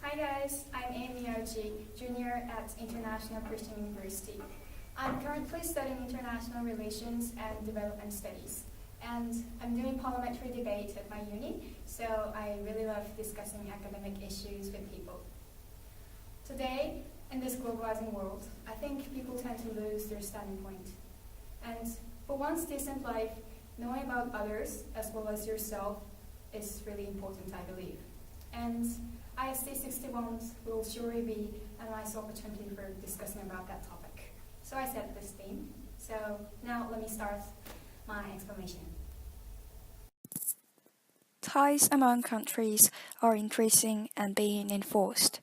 Hi guys, I'm Amy Oji, junior at International Christian University. I'm currently studying international relations and development studies, and I'm doing parliamentary debate at my uni, so I really love discussing academic issues with people. Today, in this globalizing world, I think people tend to lose their starting point. And for one's decent life, knowing about others as well as yourself is really important, I believe. And ISD 61 will surely be a nice opportunity for discussing about that topic. So I set this theme. So now let me start my explanation. Ties among countries are increasing and being enforced.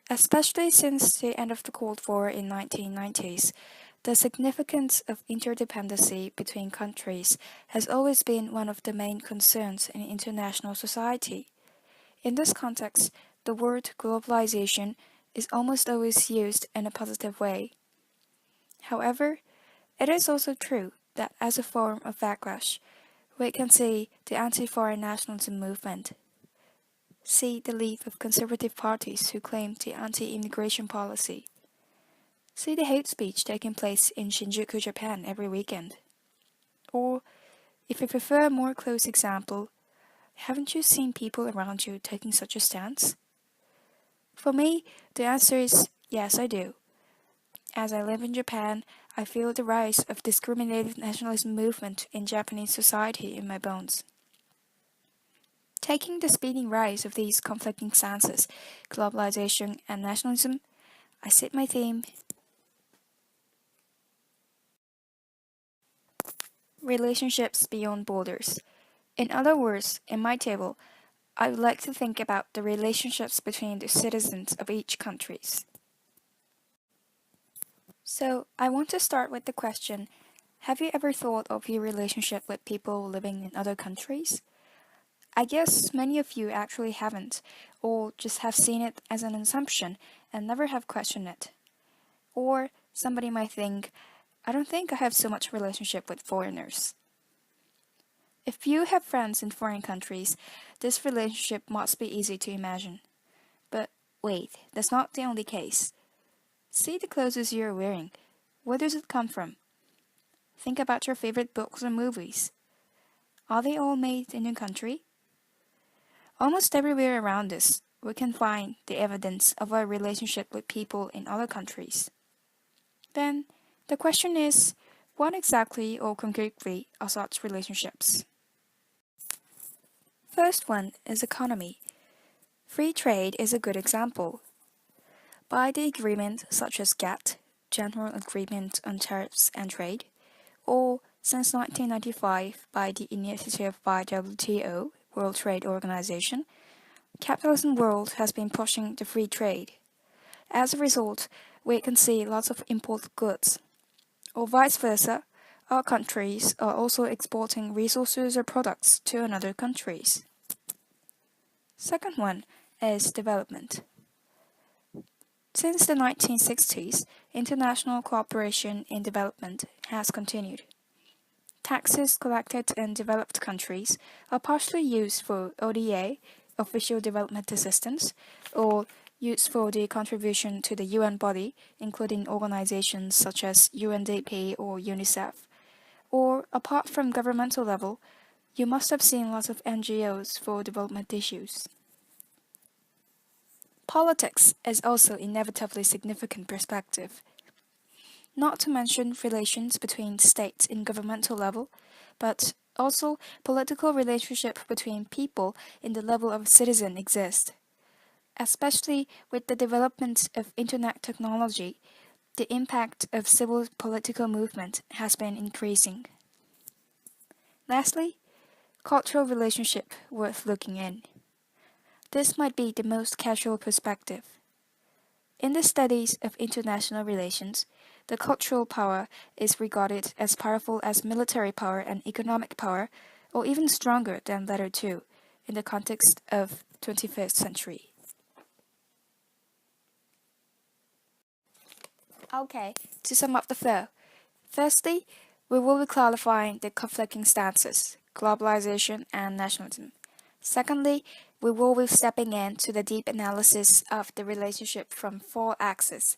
Especially since the end of the Cold War in 1990s, the significance of interdependency between countries has always been one of the main concerns in international society. In this context, the word globalization is almost always used in a positive way. However, it is also true that as a form of backlash, we can see the anti-foreign nationalism movement. See the lead of conservative parties who claim the anti-immigration policy. See the hate speech taking place in Shinjuku, Japan every weekend. Or, if you prefer a more close example, haven't you seen people around you taking such a stance? For me, the answer is yes, I do. As I live in Japan, I feel the rise of discriminative nationalism movement in Japanese society in my bones. Taking the speeding rise of these conflicting stances, globalization and nationalism, I set my theme relationships beyond borders. In other words, in my table, I would like to think about the relationships between the citizens of each countries. So, I want to start with the question, have you ever thought of your relationship with people living in other countries? I guess many of you actually haven't, or just have seen it as an assumption and never have questioned it. Or somebody might think, I don't think I have so much relationship with foreigners. If you have friends in foreign countries, this relationship must be easy to imagine. But wait, that's not the only case. See the clothes you're wearing. Where does it come from? Think about your favorite books or movies. Are they all made in your country? Almost everywhere around us, we can find the evidence of our relationship with people in other countries. Then, the question is, what exactly or concretely are such relationships? First one is economy. Free trade is a good example. By the agreement such as GATT, General Agreement on Tariffs and Trade, or since 1995 by the initiative by WTO, World Trade Organization, capitalism world has been pushing the free trade. As a result, we can see lots of imported goods. Or vice versa, our countries are also exporting resources or products to another countries. Second one is development. Since the 1960s, international cooperation in development has continued. Taxes collected in developed countries are partially used for ODA, Official Development Assistance, or used for the contribution to the UN body, including organizations such as UNDP or UNICEF. Or, apart from governmental level, you must have seen lots of NGOs for development issues. Politics is also inevitably significant perspective. Not to mention relations between states in governmental level, but also political relationship between people in the level of citizen exist. Especially with the development of internet technology, the impact of civil political movement has been increasing. Lastly, cultural relationship worth looking in. This might be the most casual perspective. In the studies of international relations, the cultural power is regarded as powerful as military power and economic power, or even stronger than latter two, in the context of 21st century. Okay, to sum up the flow. Firstly, we will be clarifying the conflicting stances, globalization and nationalism. Secondly, we will be stepping into the deep analysis of the relationship from four axes: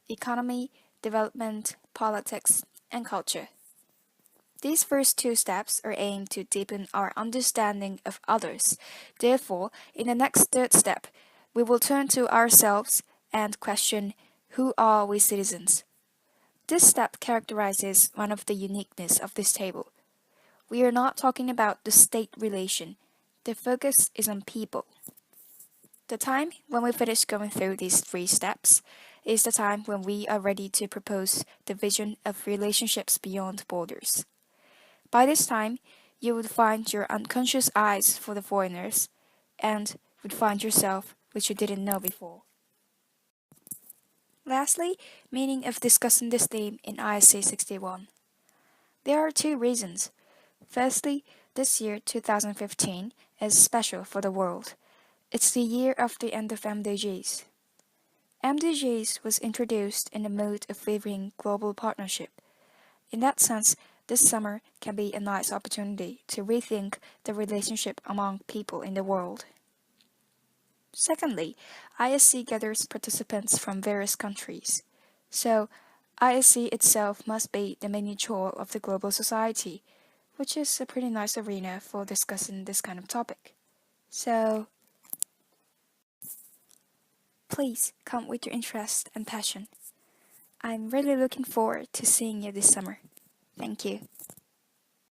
economy, development, politics, and culture. These first two steps are aimed to deepen our understanding of others. Therefore, in the next third step, we will turn to ourselves and question, who are we citizens? This step characterizes one of the uniqueness of this table. We are not talking about the state relation. The focus is on people. The time when we finish going through these three steps is the time when we are ready to propose the vision of relationships beyond borders. By this time, you would find your unconscious eyes for the foreigners and would find yourself which you didn't know before. Lastly, meaning of discussing this theme in ISC 61. There are two reasons. Firstly, this year 2015 is special for the world. It's the year of the end of MDGs. MDGs was introduced in the mode of favoring global partnership. In that sense, this summer can be a nice opportunity to rethink the relationship among people in the world. Secondly, ISC gathers participants from various countries. So, ISC itself must be the miniature of the global society, which is a pretty nice arena for discussing this kind of topic. So, please come with your interest and passion. I'm really looking forward to seeing you this summer. Thank you.